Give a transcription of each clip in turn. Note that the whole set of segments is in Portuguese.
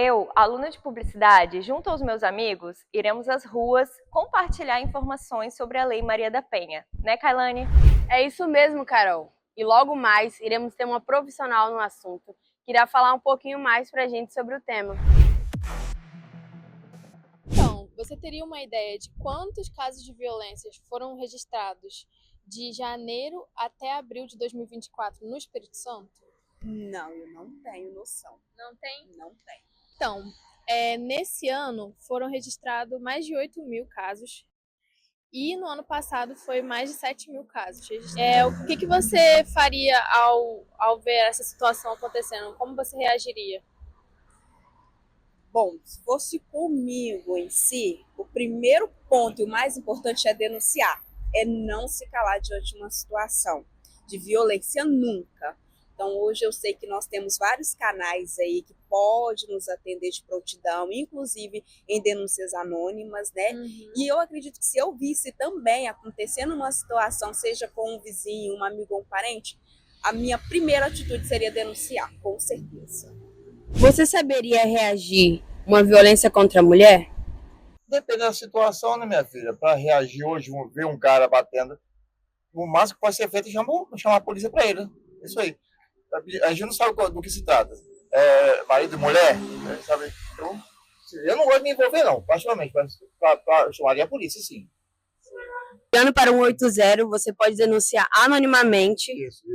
Eu, aluna de publicidade, junto aos meus amigos, iremos às ruas compartilhar informações sobre a Lei Maria da Penha. Né, Kailane? É isso mesmo, Carol. E logo mais iremos ter uma profissional no assunto que irá falar um pouquinho mais pra gente sobre o tema. Então, você teria uma ideia de quantos casos de violências foram registrados de janeiro até abril de 2024 no Espírito Santo? Não, eu não tenho noção. Não tem? Não tenho. Então, nesse ano foram registrados mais de 8 mil casos e no ano passado foi mais de 7 mil casos. O que você faria ao ver essa situação acontecendo? Como você reagiria? Bom, se fosse comigo em si, o primeiro ponto e o mais importante é denunciar. É não se calar diante de uma situação de violência nunca. Então, hoje eu sei que nós temos vários canais aí que podem nos atender de prontidão, inclusive em denúncias anônimas, né? Uhum. E eu acredito que se eu visse também acontecendo uma situação, seja com um vizinho, um amigo ou um parente, a minha primeira atitude seria denunciar, com certeza. Você saberia reagir uma violência contra a mulher? Depende da situação, né, minha filha? Para reagir hoje, ver um cara batendo, o máximo que pode ser feito é chamar a polícia para ele. Isso aí. A gente não sabe do que se trata. Marido e mulher, né, sabe? Então, eu não gosto de me envolver, não, particularmente, mas eu chamaria a polícia, sim. Ligando para o 180, você pode denunciar anonimamente Isso.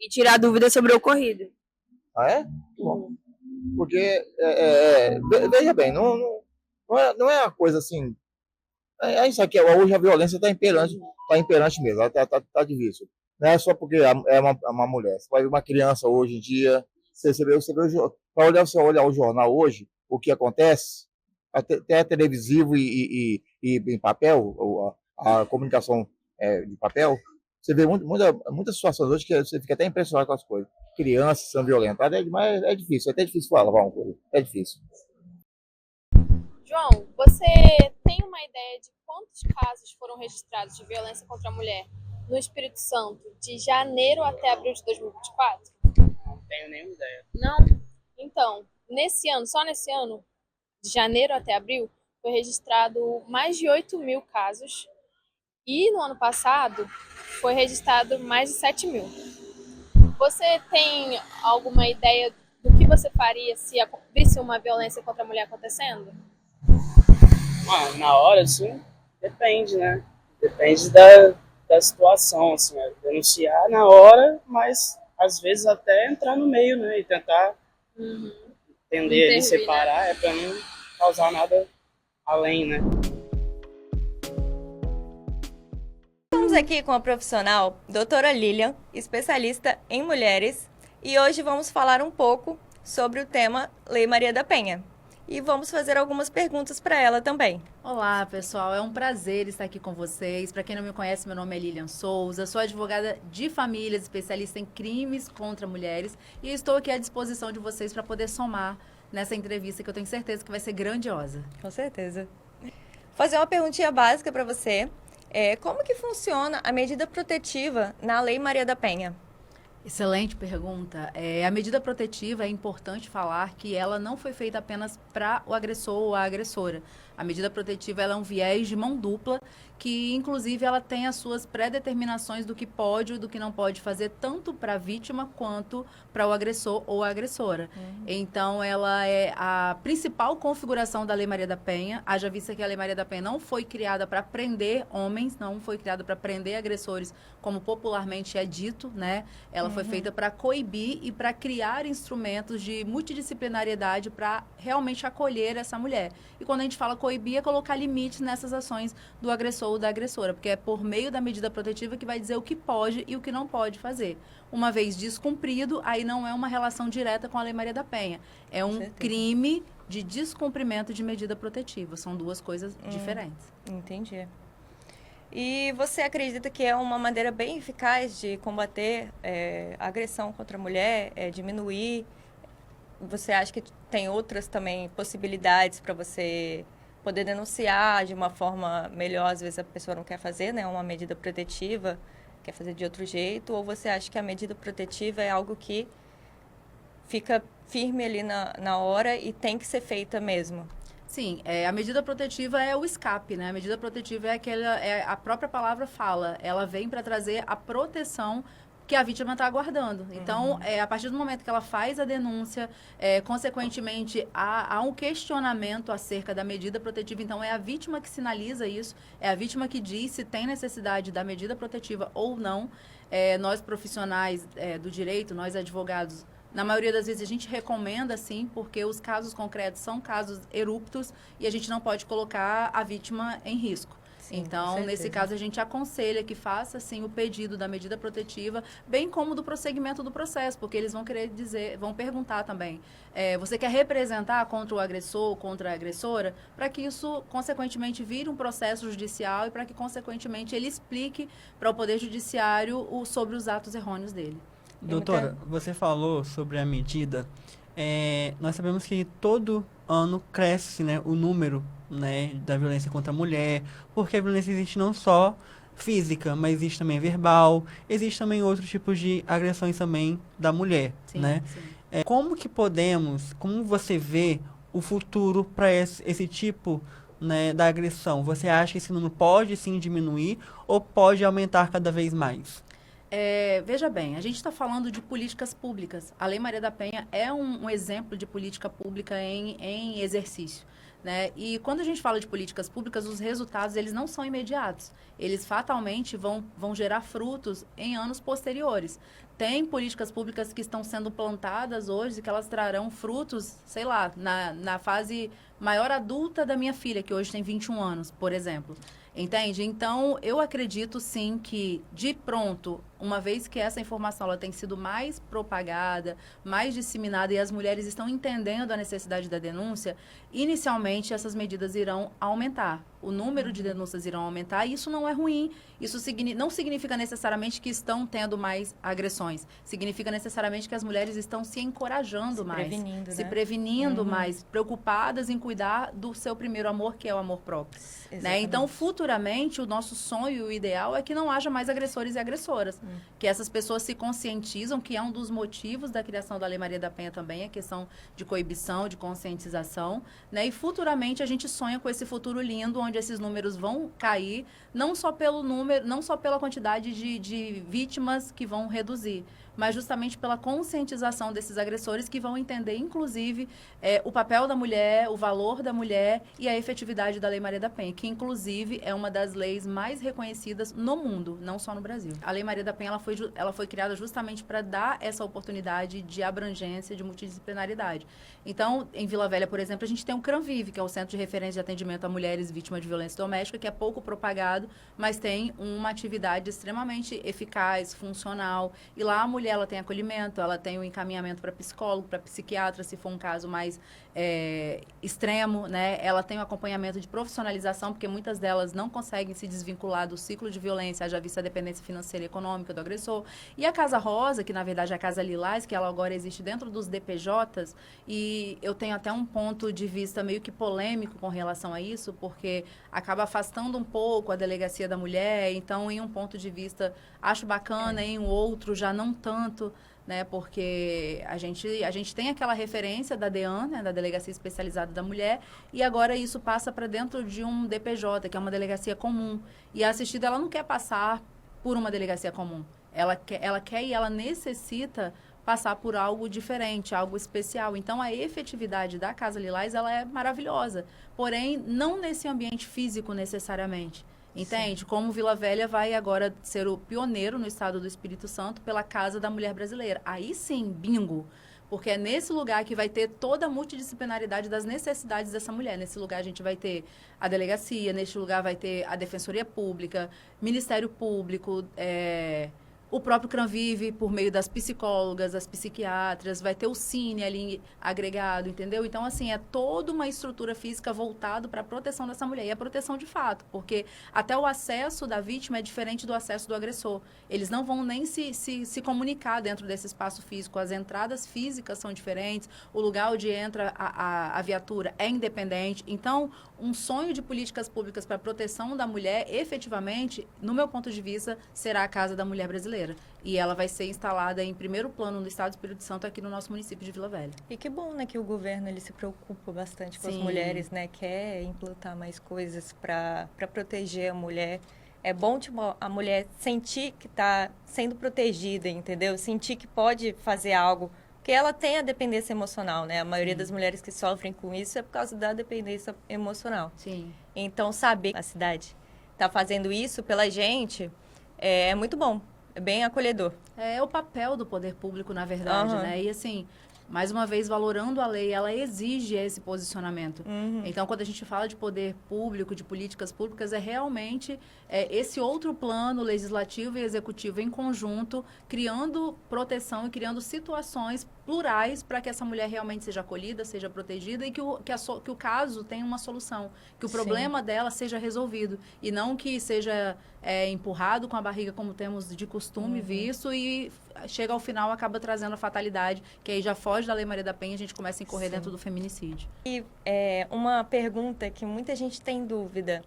e tirar dúvidas sobre o ocorrido. Ah, é? Bom. Porque, veja bem, não é uma coisa assim. É isso aqui, hoje a violência está imperante mesmo, ela tá difícil. Não é só porque é uma mulher. Você vai ver uma criança hoje em dia, você olhar o jornal hoje, o que acontece, até televisivo e em papel, a comunicação de papel, você vê muitas situações hoje que você fica até impressionado com as coisas. Crianças são violentadas, mas é difícil, é até difícil falar uma coisa, é difícil. João, você tem uma ideia de quantos casos foram registrados de violência contra a mulher no Espírito Santo de janeiro até abril de 2024? Não tenho nenhuma ideia. Não? Então, só nesse ano, de janeiro até abril, foi registrado mais de 8 mil casos e no ano passado foi registrado mais de 7 mil. Você tem alguma ideia do que você faria se visse uma violência contra a mulher acontecendo? Na hora, assim, depende, né? Depende da situação, assim, denunciar na hora, mas às vezes até entrar no meio, né? E tentar entender e separar, para não causar nada além, né? Estamos aqui com a profissional doutora Lilian, especialista em mulheres, e hoje vamos falar um pouco sobre o tema Lei Maria da Penha. E vamos fazer algumas perguntas para ela também. Olá, pessoal. É um prazer estar aqui com vocês. Para quem não me conhece, meu nome é Lilian Souza. Sou advogada de famílias, especialista em crimes contra mulheres. E estou aqui à disposição de vocês para poder somar nessa entrevista que eu tenho certeza que vai ser grandiosa. Com certeza. Vou fazer uma perguntinha básica para você. Como que funciona a medida protetiva na Lei Maria da Penha? Excelente pergunta. A medida protetiva é importante falar que ela não foi feita apenas para o agressor ou a agressora. A medida protetiva ela é um viés de mão dupla que, inclusive, ela tem as suas pré-determinações do que pode ou do que não pode fazer, tanto para a vítima quanto para o agressor ou a agressora. Então, ela é a principal configuração da Lei Maria da Penha. Haja vista que a Lei Maria da Penha não foi criada para prender homens, não foi criada para prender agressores, como popularmente é dito, né? Ela foi feita para coibir e para criar instrumentos de multidisciplinariedade para realmente acolher essa mulher. E quando a gente fala coibir, é colocar limites nessas ações do agressor ou da agressora, porque é por meio da medida protetiva que vai dizer o que pode e o que não pode fazer. Uma vez descumprido, aí não é uma relação direta com a Lei Maria da Penha. É um crime de descumprimento de medida protetiva. São duas coisas diferentes. Entendi. E você acredita que é uma maneira bem eficaz de combater a agressão contra a mulher, diminuir? Você acha que tem outras também possibilidades para você poder denunciar de uma forma melhor? Às vezes a pessoa não quer fazer, né, uma medida protetiva, quer fazer de outro jeito, ou você acha que a medida protetiva é algo que fica firme ali na hora e tem que ser feita mesmo. Sim, a medida protetiva é o escape, né? A medida protetiva a própria palavra fala, ela vem para trazer a proteção que a vítima está aguardando. Então, a partir do momento que ela faz a denúncia, consequentemente, há um questionamento acerca da medida protetiva. Então, é a vítima que sinaliza isso, é a vítima que diz se tem necessidade da medida protetiva ou não. Nós, profissionais do direito, nós, advogados, na maioria das vezes a gente recomenda, sim, porque os casos concretos são casos eruptos e a gente não pode colocar a vítima em risco. Sim, então, nesse caso, a gente aconselha que faça, sim, o pedido da medida protetiva, bem como do prosseguimento do processo, porque eles vão querer dizer, vão perguntar também, você quer representar contra o agressor, contra a agressora, para que isso, consequentemente, vire um processo judicial e para que, consequentemente, ele explique para o Poder Judiciário sobre os atos errôneos dele. Doutora, você falou sobre a medida. Nós sabemos que todo ano cresce, né, o número, né, da violência contra a mulher, porque a violência existe não só física, mas existe também verbal, existe também outros tipos de agressões também da mulher, Sim, né? sim. Como você vê o futuro para esse tipo, né, da agressão? Você acha que esse número pode sim diminuir ou pode aumentar cada vez mais? Veja bem, a gente está falando de políticas públicas. A Lei Maria da Penha é um exemplo de política pública em exercício. Né? E quando a gente fala de políticas públicas, os resultados eles não são imediatos. Eles fatalmente vão gerar frutos em anos posteriores. Tem políticas públicas que estão sendo plantadas hoje e que elas trarão frutos, sei lá, na fase maior adulta da minha filha, que hoje tem 21 anos, por exemplo. Entende? Então, eu acredito sim que, de pronto, uma vez que essa informação ela tem sido mais propagada, mais disseminada e as mulheres estão entendendo a necessidade da denúncia, inicialmente essas medidas irão aumentar. O número de denúncias irão aumentar e isso não é ruim. Isso não significa necessariamente que estão tendo mais agressões. Significa necessariamente que as mulheres estão se encorajando mais, se prevenindo mais, preocupadas em cuidar do seu primeiro amor, que é o amor próprio. Né? Então, futuramente, o nosso sonho e o ideal é que não haja mais agressores e agressoras. Que essas pessoas se conscientizam, que é um dos motivos da criação da Lei Maria da Penha também, a questão de coibição, de conscientização. Né? E futuramente a gente sonha com esse futuro lindo, onde esses números vão cair, não só pelo número, não só pela quantidade de vítimas que vão reduzir, mas justamente pela conscientização desses agressores que vão entender, inclusive, o papel da mulher, o valor da mulher e a efetividade da Lei Maria da Penha, que, inclusive, é uma das leis mais reconhecidas no mundo, não só no Brasil. A Lei Maria da Penha ela foi criada justamente para dar essa oportunidade de abrangência, de multidisciplinaridade. Então, em Vila Velha, por exemplo, a gente tem o CRANVIVE, que é o Centro de Referência de Atendimento a Mulheres Vítimas de Violência Doméstica, que é pouco propagado, mas tem uma atividade extremamente eficaz, funcional, e lá a mulher ela tem acolhimento, ela tem o encaminhamento para psicólogo, para psiquiatra, se for um caso mais extremo, né? Ela tem o acompanhamento de profissionalização, porque muitas delas não conseguem se desvincular do ciclo de violência, haja vista a dependência financeira e econômica do agressor. E a Casa Rosa, que na verdade é a Casa Lilás, que ela agora existe dentro dos DPJs, e eu tenho até um ponto de vista meio que polêmico com relação a isso, porque acaba afastando um pouco a delegacia da mulher, então em um ponto de vista acho bacana, em um outro já não tanto, né, porque a gente tem aquela referência da DEAN, né, da Delegacia Especializada da Mulher, e agora isso passa para dentro de um DPJ, que é uma delegacia comum. E a assistida, ela não quer passar por uma delegacia comum. Ela quer e ela necessita passar por algo diferente, algo especial. Então, a efetividade da Casa Lilás, ela é maravilhosa. Porém, não nesse ambiente físico, necessariamente. Entende? Sim. Como Vila Velha vai agora ser o pioneiro no estado do Espírito Santo pela Casa da Mulher Brasileira. Aí sim, bingo. Porque é nesse lugar que vai ter toda a multidisciplinaridade das necessidades dessa mulher. Nesse lugar a gente vai ter a delegacia, neste lugar vai ter a Defensoria Pública, Ministério Público, o próprio CRANVIVE, por meio das psicólogas, das psiquiatras, vai ter o Cine ali agregado, entendeu? Então, assim, é toda uma estrutura física voltada para a proteção dessa mulher. E a proteção de fato, porque até o acesso da vítima é diferente do acesso do agressor. Eles não vão nem se comunicar dentro desse espaço físico. As entradas físicas são diferentes, o lugar onde entra a viatura é independente. Então, um sonho de políticas públicas para a proteção da mulher, efetivamente, no meu ponto de vista, será a Casa da Mulher Brasileira. brasileira. E ela vai ser instalada em primeiro plano no estado do Espírito Santo, aqui no nosso município de Vila Velha. E que bom, né, que o governo ele se preocupa bastante com as Sim. mulheres, né, quer implantar mais coisas para proteger a mulher. É bom, tipo, a mulher sentir que está sendo protegida, entendeu? Sentir que pode fazer algo, porque ela tem a dependência emocional, né? A maioria das mulheres que sofrem com isso é por causa da dependência emocional. Sim. Então, saber que a cidade está fazendo isso pela gente é muito bom, é bem acolhedor. É o papel do poder público, na verdade, Aham. né? E assim, mais uma vez, valorando a lei, ela exige esse posicionamento. Então, quando a gente fala de poder público, de políticas públicas, é realmente esse outro plano legislativo e executivo em conjunto, criando proteção e criando situações plurais para que essa mulher realmente seja acolhida, seja protegida e que o caso tenha uma solução, que o Sim. problema dela seja resolvido e não que seja empurrado com a barriga, como temos de costume visto, e chega ao final acaba trazendo a fatalidade, que aí já foge da Lei Maria da Penha e a gente começa a incorrer Sim. dentro do feminicídio. E uma pergunta que muita gente tem dúvida.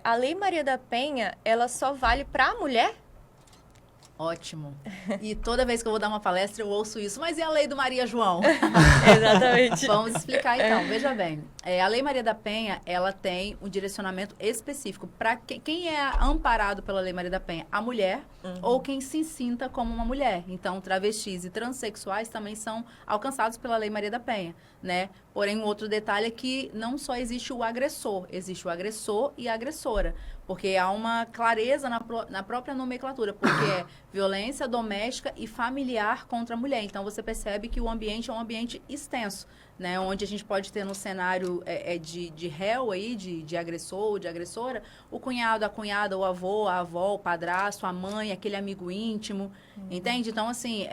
A Lei Maria da Penha, ela só vale para a mulher? Ótimo. E toda vez que eu vou dar uma palestra eu ouço isso, mas e a Lei do Maria João? Exatamente. Vamos explicar então. Veja bem, a Lei Maria da Penha, ela tem um direcionamento específico para quem é amparado pela Lei Maria da Penha, a mulher ou quem se sinta como uma mulher. Então, travestis e transexuais também são alcançados pela Lei Maria da Penha, né? Porém, um outro detalhe é que não só existe o agressor e a agressora, porque há uma clareza na própria nomenclatura, porque é violência doméstica e familiar contra a mulher. Então, você percebe que o ambiente é um ambiente extenso, né? Onde a gente pode ter no cenário de réu aí, de agressor ou de agressora, o cunhado, a cunhada, o avô, a avó, o padrasto, a mãe, aquele amigo íntimo, entende? Então, assim,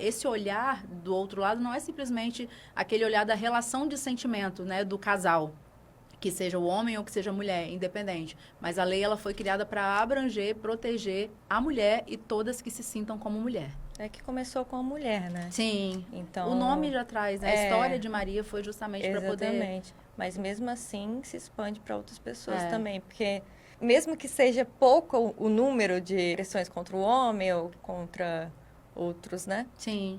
esse olhar do outro lado não é simplesmente aquele olhar da relação de sentimento, né, do casal, que seja o homem ou que seja a mulher, independente. Mas a lei ela foi criada para abranger, proteger a mulher e todas que se sintam como mulher. É que começou com a mulher, né? Sim. Então, O nome já traz, né? A história de Maria foi justamente para poder... Exatamente. Mas mesmo assim se expande para outras pessoas É. também, porque mesmo que seja pouco o número de agressões contra o homem ou contra outros, né? Sim.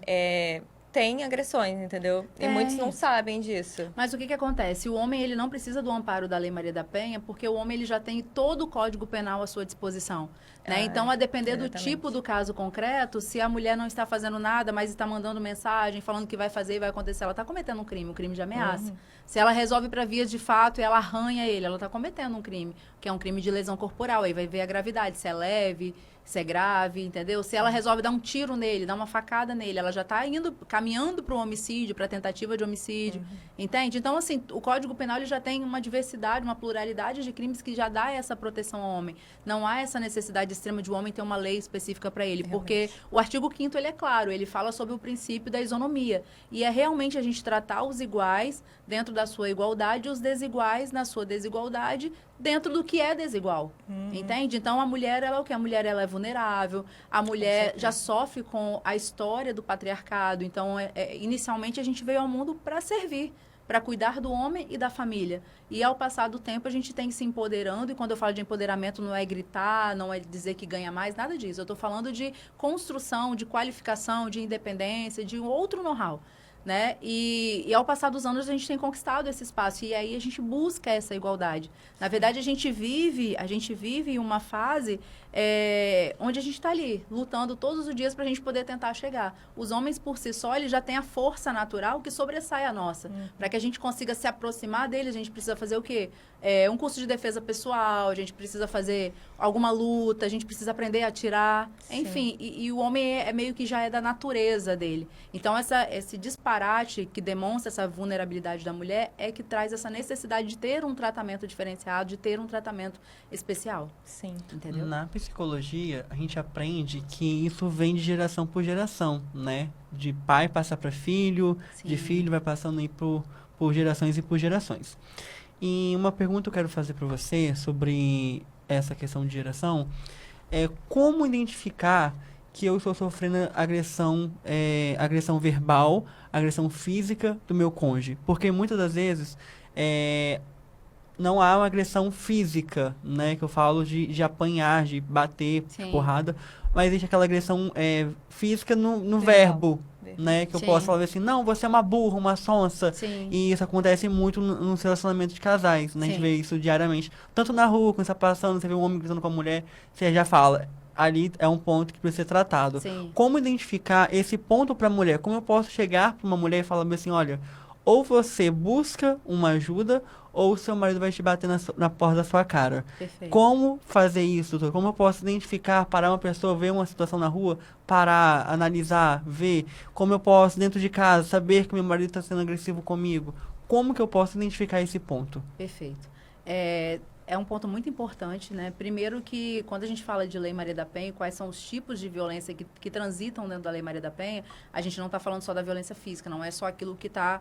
Tem agressões, entendeu? E Tem. muitos não sabem disso. Mas o que acontece? O homem ele não precisa do amparo da Lei Maria da Penha, porque o homem ele já tem todo o Código Penal à sua disposição. Né? Então, a depender do exatamente. tipo do caso concreto, se a mulher não está fazendo nada, mas está mandando mensagem, falando que vai fazer e vai acontecer, ela está cometendo um crime de ameaça. Se ela resolve para vias de fato e ela arranha ele, ela está cometendo um crime, que é um crime de lesão corporal. Aí vai ver a gravidade, se é leve, se é grave, entendeu? Se ela resolve dar um tiro nele, dar uma facada nele, ela já está caminhando para o homicídio, para a tentativa de homicídio, entende? Então, assim, o Código Penal ele já tem uma diversidade, uma pluralidade de crimes que já dá essa proteção ao homem. Não há essa necessidade extrema de o homem ter uma lei específica para ele, porque o artigo 5º ele é claro, ele fala sobre o princípio da isonomia. E é realmente a gente tratar os iguais dentro da sua igualdade e os desiguais na sua desigualdade dentro do que é desigual, entende? Então, a mulher, ela é o quê? A mulher, ela é vulnerável, a mulher já sofre com a história do patriarcado. Então, inicialmente, a gente veio ao mundo para servir, para cuidar do homem e da família. E, ao passar do tempo, a gente tem se empoderando. E, quando eu falo de empoderamento, não é gritar, não é dizer que ganha mais, nada disso. Eu estou falando de construção, de qualificação, de independência, de um outro know-how. Né? E ao passar dos anos a gente tem conquistado esse espaço e aí a gente busca essa igualdade. Na verdade a gente vive uma fase onde a gente está ali lutando todos os dias para a gente poder tentar chegar. Os homens por si só eles já têm a força natural que sobressai a nossa. Para que a gente consiga se aproximar deles a gente precisa fazer o quê? Um curso de defesa pessoal, a gente precisa fazer alguma luta, a gente precisa aprender a atirar, enfim. E o homem meio que já é da natureza dele. Então esse disparate que demonstra essa vulnerabilidade da mulher é que traz essa necessidade de ter um tratamento diferenciado, de ter um tratamento especial. Sim. Entendeu? Na psicologia, a gente aprende que isso vem de geração por geração, né? De pai passar para filho, de filho vai passando aí por gerações e por gerações. E uma pergunta eu quero fazer para você sobre essa questão de geração é como identificar que eu estou sofrendo agressão verbal, agressão física do meu cônjuge. Porque muitas das vezes não há uma agressão física, né? Que eu falo de apanhar, de bater, de Sim. porrada. Mas existe aquela agressão física no Verbal. verbo, né? Que eu Sim. posso falar assim, não, você é uma burra, uma sonsa. Sim. E isso acontece muito nos relacionamentos de casais, né? A gente Sim. vê isso diariamente. Tanto na rua, quando você está passando, você vê um homem gritando com a mulher, você já fala, ali é um ponto que precisa ser tratado. Sim. Como identificar esse ponto para a mulher? Como eu posso chegar para uma mulher e falar assim, olha, ou você busca uma ajuda, ou o seu marido vai te bater na porta da sua cara. Perfeito. Como fazer isso, doutor? Como eu posso identificar, parar uma pessoa, ver uma situação na rua, parar, analisar, ver? Como eu posso, dentro de casa, saber que meu marido está sendo agressivo comigo? Como que eu posso identificar esse ponto? Perfeito. É um ponto muito importante, né? Primeiro que, quando a gente fala de Lei Maria da Penha, quais são os tipos de violência que transitam dentro da Lei Maria da Penha, a gente não está falando só da violência física, não é só aquilo que está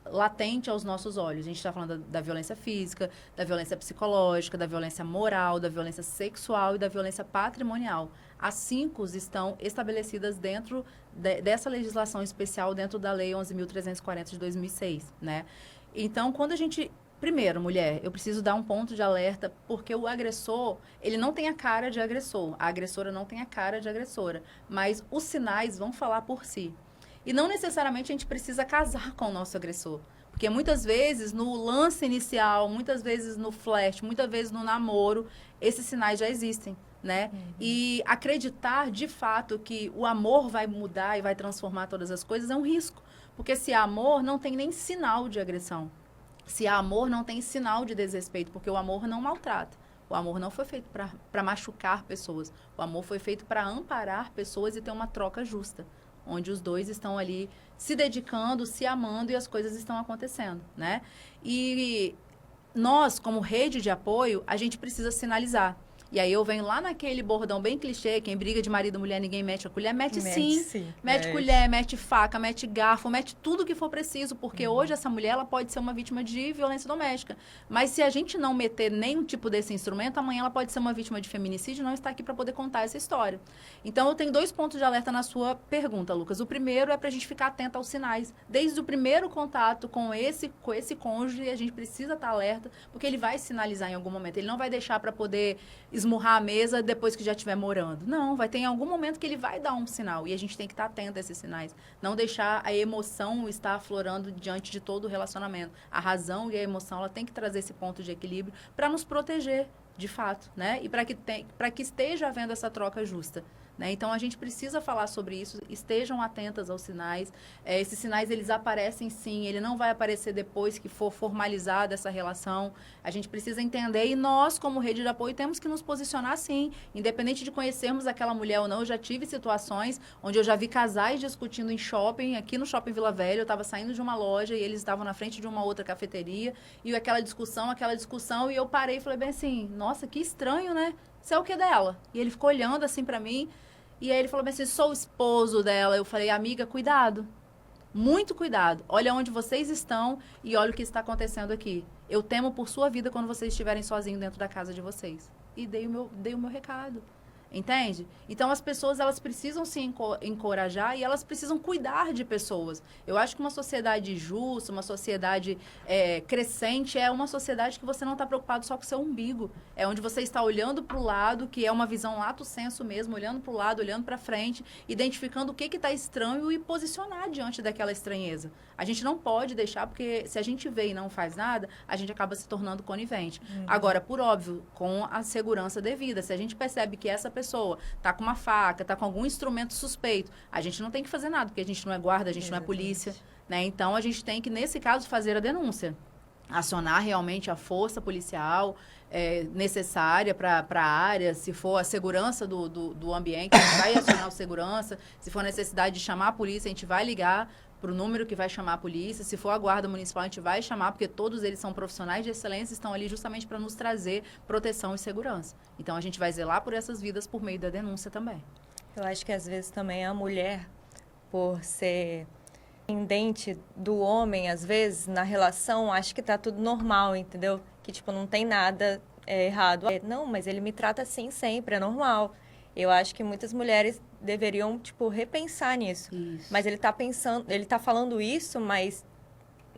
latente aos nossos olhos. A gente está falando da violência física, da violência psicológica, da violência moral, da violência sexual e da violência patrimonial. As 5 estão estabelecidas dentro dessa legislação especial, dentro da Lei 11.340 de 2006, né? Então, quando a gente... Primeiro, mulher, eu preciso dar um ponto de alerta, porque o agressor, ele não tem a cara de agressor, a agressora não tem a cara de agressora, mas os sinais vão falar por si. E não necessariamente a gente precisa casar com o nosso agressor, porque muitas vezes no lance inicial, muitas vezes no flash, muitas vezes no namoro, esses sinais já existem, né? E acreditar de fato que o amor vai mudar e vai transformar todas as coisas é um risco, porque se há amor, não tem nem sinal de agressão. Se há amor, não tem sinal de desrespeito, porque o amor não maltrata. O amor não foi feito para machucar pessoas. O amor foi feito para amparar pessoas e ter uma troca justa, onde os dois estão ali se dedicando, se amando e as coisas estão acontecendo, né? E nós, como rede de apoio, a gente precisa sinalizar. E aí eu venho lá naquele bordão bem clichê, quem briga de marido e mulher, ninguém mete a colher, mete sim. Mete colher, mete faca, mete garfo, mete tudo que for preciso, porque hoje essa mulher ela pode ser uma vítima de violência doméstica. Mas se a gente não meter nenhum tipo desse instrumento, amanhã ela pode ser uma vítima de feminicídio e não está aqui para poder contar essa história. Então eu tenho 2 pontos de alerta na sua pergunta, Lucas. O primeiro é para a gente ficar atento aos sinais. Desde o primeiro contato com esse cônjuge, a gente precisa estar alerta, porque ele vai sinalizar em algum momento. Ele não vai deixar para poder esmurrar a mesa depois que já estiver morando. Não, vai ter em algum momento que ele vai dar um sinal. E a gente tem que estar atento a esses sinais. Não deixar a emoção estar aflorando diante de todo o relacionamento. A razão e a emoção, ela tem que trazer esse ponto de equilíbrio para nos proteger, de fato, né? E para que esteja havendo essa troca justa. Né? Então, a gente precisa falar sobre isso, estejam atentas aos sinais. Esses sinais, eles aparecem sim, ele não vai aparecer depois que for formalizada essa relação. A gente precisa entender e nós, como rede de apoio, temos que nos posicionar sim. Independente de conhecermos aquela mulher ou não, eu já tive situações onde eu já vi casais discutindo em shopping, aqui no Shopping Vila Velha, eu estava saindo de uma loja e eles estavam na frente de uma outra cafeteria, e aquela discussão, e eu parei e falei bem assim, nossa, que estranho, né? Isso é o que dela? E ele ficou olhando assim pra mim, e aí ele falou assim, sou o esposo dela. Eu falei, amiga, cuidado. Muito cuidado. Olha onde vocês estão e olha o que está acontecendo aqui. Eu temo por sua vida quando vocês estiverem sozinhos dentro da casa de vocês. E dei o meu recado. Entende? Então, as pessoas, elas precisam se encorajar e elas precisam cuidar de pessoas. Eu acho que uma sociedade justa, uma sociedade crescente, é uma sociedade que você não está preocupado só com o seu umbigo. É onde você está olhando para o lado, que é uma visão lato sensu mesmo, olhando para o lado, olhando para frente, identificando o que está estranho e posicionar diante daquela estranheza. A gente não pode deixar, porque se a gente vê e não faz nada, a gente acaba se tornando conivente. Agora, por óbvio, com a segurança devida. Se a gente percebe que essa pessoa está com uma faca, está com algum instrumento suspeito, a gente não tem que fazer nada, porque a gente não é guarda, a gente não é polícia, né? Então, a gente tem que, nesse caso, fazer a denúncia. Acionar realmente a força policial necessária para a área, se for a segurança do ambiente, a gente vai acionar o segurança, se for necessidade de chamar a polícia, a gente vai ligar para o número que vai chamar a polícia. Se for a guarda municipal, a gente vai chamar, porque todos eles são profissionais de excelência e estão ali justamente para nos trazer proteção e segurança. Então, a gente vai zelar por essas vidas por meio da denúncia também. Eu acho que, às vezes, também a mulher, por ser dependente do homem, às vezes, na relação, acha que tá tudo normal, entendeu? Que, tipo, não tem nada errado. Não, mas ele me trata assim sempre, é normal. Eu acho que muitas mulheres deveriam, tipo, repensar nisso. Isso. Mas ele tá falando isso, mas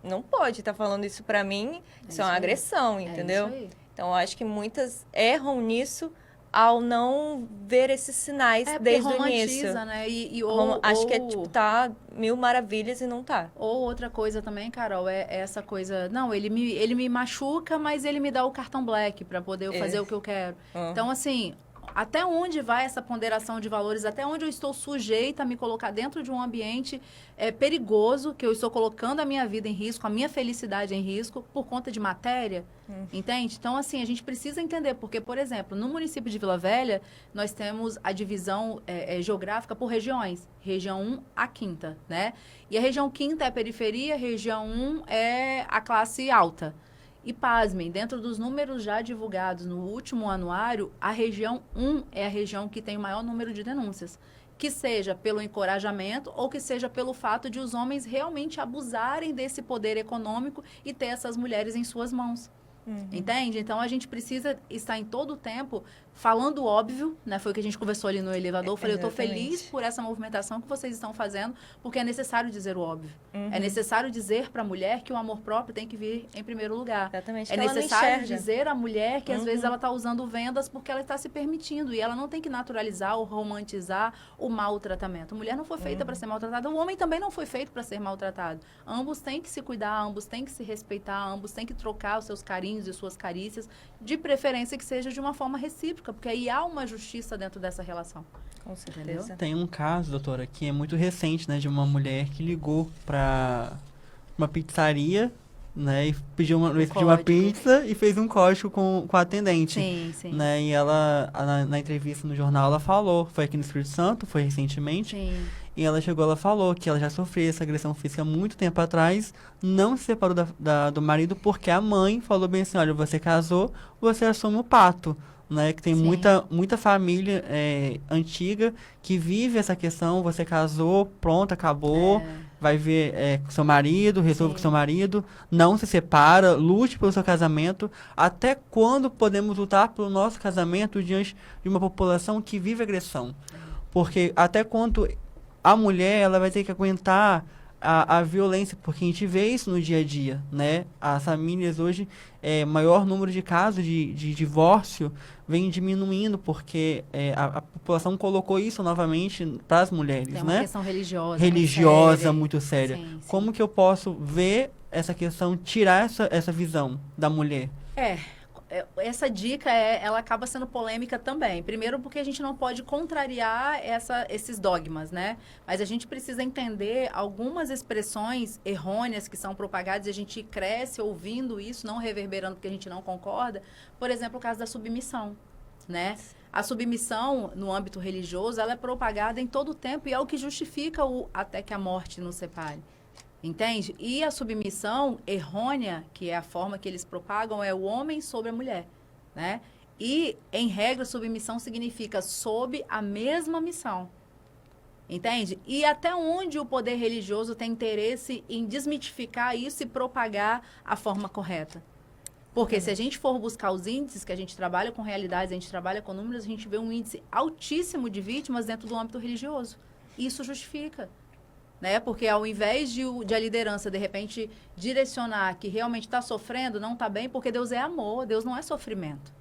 não pode estar falando isso pra mim, isso é uma aí. agressão, É entendeu? isso aí. Então, eu acho que muitas erram nisso ao não ver esses sinais É porque desde o romantiza, início. né? Acho que é, tipo, tá mil maravilhas e não tá. Ou outra coisa também, Carol, é essa coisa... Não, ele me machuca, mas ele me dá o cartão black pra poder eu fazer o que eu quero. Então, assim, até onde vai essa ponderação de valores? Até onde eu estou sujeita a me colocar dentro de um ambiente perigoso, que eu estou colocando a minha vida em risco, a minha felicidade em risco, por conta de matéria? Entende? Então, assim, a gente precisa entender, porque, por exemplo, no município de Vila Velha, nós temos a divisão geográfica por regiões. Região 1 a 5ª, né? E a região 5ª é a periferia, a região 1 é a classe alta. E pasmem, dentro dos números já divulgados no último anuário, a região 1 é a região que tem o maior número de denúncias. Que seja pelo encorajamento ou que seja pelo fato de os homens realmente abusarem desse poder econômico e ter essas mulheres em suas mãos. Entende? Então, a gente precisa estar em todo o tempo falando óbvio, né? Foi o que a gente conversou ali no elevador. Eu falei, eu estou feliz por essa movimentação que vocês estão fazendo, porque é necessário dizer o óbvio. É necessário dizer para a mulher que o amor próprio tem que vir em primeiro lugar. Exatamente. É que ela não necessário enxerga. dizer à mulher que, às vezes, ela está usando vendas porque ela está se permitindo. E ela não tem que naturalizar ou romantizar o maltratamento. A mulher não foi feita para ser maltratada. O homem também não foi feito para ser maltratado. Ambos têm que se cuidar, ambos têm que se respeitar, ambos têm que trocar os seus carinhos e suas carícias, de preferência que seja de uma forma recíproca, porque aí há uma justiça dentro dessa relação. Com certeza. Tem um caso, doutora, que é muito recente, né, de uma mulher que ligou para uma pizzaria, né, e pediu uma código. pizza e fez um código com a atendente. Sim, sim. Né, e ela, na entrevista no jornal, ela falou, foi aqui no Espírito Santo, foi recentemente, Sim. e ela falou que ela já sofreu essa agressão física há muito tempo atrás, não se separou do marido porque a mãe falou bem assim, olha, você casou, você assume o pato. Né, que tem Sim. muita família antiga que vive essa questão, você casou, pronto, acabou, vai ver com seu marido, resolve com seu marido, não se separa, lute pelo seu casamento. Até quando podemos lutar pelo nosso casamento diante de uma população que vive agressão? Porque até quando a mulher ela vai ter que aguentar a violência, porque a gente vê isso no dia a dia, né? As famílias hoje, maior número de casos de divórcio vem diminuindo, porque a população colocou isso novamente para as mulheres, Tem uma né? questão religiosa. Religiosa, muito séria. Sim, sim. Como que eu posso ver essa questão, tirar essa visão da mulher? Essa dica, ela acaba sendo polêmica também. Primeiro porque a gente não pode contrariar esses dogmas, né? Mas a gente precisa entender algumas expressões errôneas que são propagadas e a gente cresce ouvindo isso, não reverberando porque a gente não concorda. Por exemplo, o caso da submissão, né? A submissão, no âmbito religioso, ela é propagada em todo o tempo e é o que justifica o até que a morte nos separe. Entende? E a submissão errônea, que é a forma que eles propagam, é o homem sobre a mulher, né? E, em regra, submissão significa sob a mesma missão. Entende? E até onde o poder religioso tem interesse em desmitificar isso e propagar a forma correta? Porque se a gente for buscar os índices, que a gente trabalha com realidades, a gente trabalha com números, a gente vê um índice altíssimo de vítimas dentro do âmbito religioso. Isso justifica. Né? Porque ao invés de a liderança, de repente, direcionar que realmente está sofrendo, não está bem, porque Deus é amor, Deus não é sofrimento.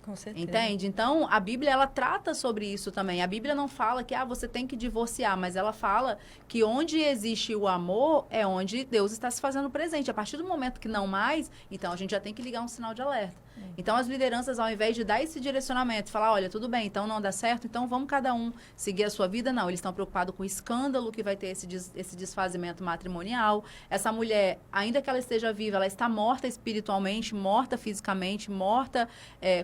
Com certeza. Entende? Então, a Bíblia, ela trata sobre isso também. A Bíblia não fala que você tem que divorciar, mas ela fala que onde existe o amor é onde Deus está se fazendo presente. A partir do momento que não mais, então a gente já tem que ligar um sinal de alerta. Então, as lideranças, ao invés de dar esse direcionamento, falar, olha, tudo bem, então não dá certo, então vamos cada um seguir a sua vida, não. Eles estão preocupados com o escândalo que vai ter esse desfazimento matrimonial. Essa mulher, ainda que ela esteja viva, ela está morta espiritualmente, morta fisicamente, morta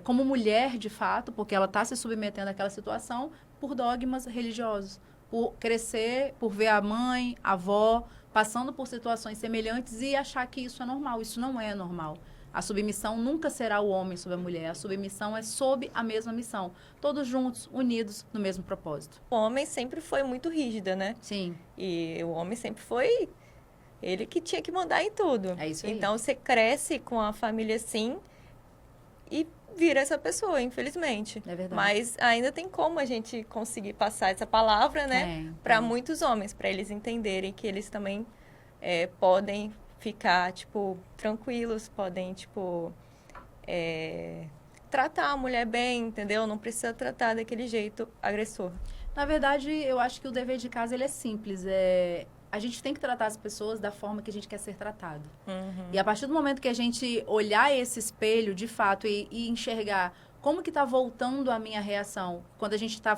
como mulher, de fato, porque ela está se submetendo àquela situação por dogmas religiosos. Por crescer, por ver a mãe, a avó, passando por situações semelhantes e achar que isso é normal. Isso não é normal. A submissão nunca será o homem sobre a mulher. A submissão é sob a mesma missão. Todos juntos, unidos no mesmo propósito. O homem sempre foi muito rígida, né? Sim. E o homem sempre foi ele que tinha que mandar em tudo. É isso aí. Então, você cresce com a família assim e vira essa pessoa, infelizmente. É verdade. Mas ainda tem como a gente conseguir passar essa palavra, né? Para muitos homens, para eles entenderem que eles também podem ficar, tipo, tranquilos, podem, tipo, tratar a mulher bem, entendeu? Não precisa tratar daquele jeito agressor. Na verdade, eu acho que o dever de casa ele é simples. A gente tem que tratar as pessoas da forma que a gente quer ser tratado. E a partir do momento que a gente olhar esse espelho, de fato, e enxergar como que está voltando a minha reação, quando a gente está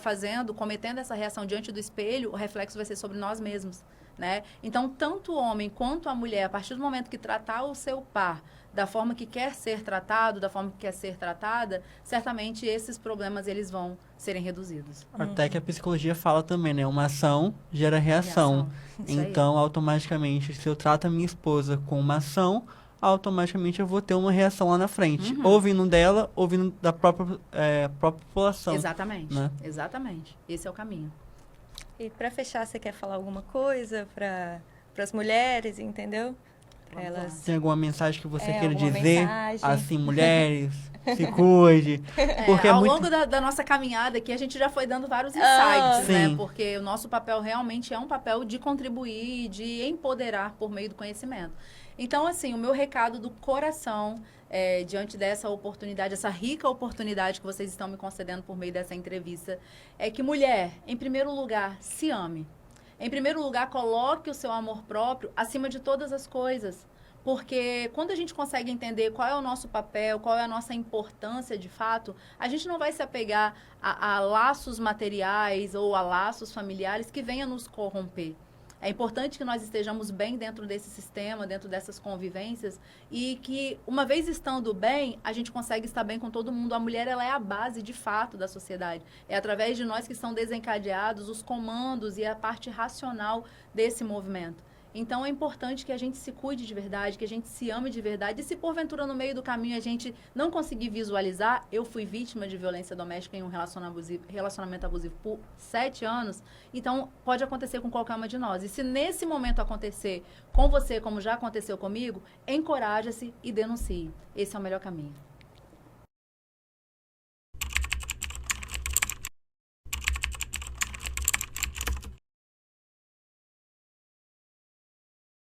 cometendo essa reação diante do espelho, o reflexo vai ser sobre nós mesmos, né? Então, tanto o homem quanto a mulher, a partir do momento que tratar o seu par da forma que quer ser tratado, da forma que quer ser tratada, certamente esses problemas eles vão serem reduzidos. Até que a psicologia fala também, né? Uma ação gera reação. Isso aí. Então, automaticamente, se eu trato a minha esposa com uma ação, automaticamente eu vou ter uma reação lá na frente. Ou vindo dela, ou vindo da própria população. Exatamente, né? exatamente. Esse é o caminho. E para fechar, você quer falar alguma coisa para as mulheres, entendeu? Para Vamos lá. elas. Tem alguma mensagem que você queira alguma dizer? mensagem. Assim, mulheres, se cuide. Porque Ao muito... longo da nossa caminhada aqui, a gente já foi dando vários insights, né? Sim. Porque o nosso papel realmente é um papel de contribuir, de empoderar por meio do conhecimento. Então, assim, o meu recado do coração, diante dessa oportunidade, essa rica oportunidade que vocês estão me concedendo por meio dessa entrevista, é que, mulher, em primeiro lugar, se ame. Em primeiro lugar, coloque o seu amor próprio acima de todas as coisas. Porque quando a gente consegue entender qual é o nosso papel, qual é a nossa importância de fato, a gente não vai se apegar a laços materiais ou a laços familiares que venham nos corromper. É importante que nós estejamos bem dentro desse sistema, dentro dessas convivências, e que, uma vez estando bem, a gente consegue estar bem com todo mundo. A mulher, ela é a base, de fato, da sociedade. É através de nós que são desencadeados os comandos e a parte racional desse movimento. Então, é importante que a gente se cuide de verdade, que a gente se ame de verdade. E se, porventura, no meio do caminho a gente não conseguir visualizar, eu fui vítima de violência doméstica em um relacionamento abusivo por 7 anos, então pode acontecer com qualquer uma de nós. E se nesse momento acontecer com você, como já aconteceu comigo, encoraje-se e denuncie. Esse é o melhor caminho.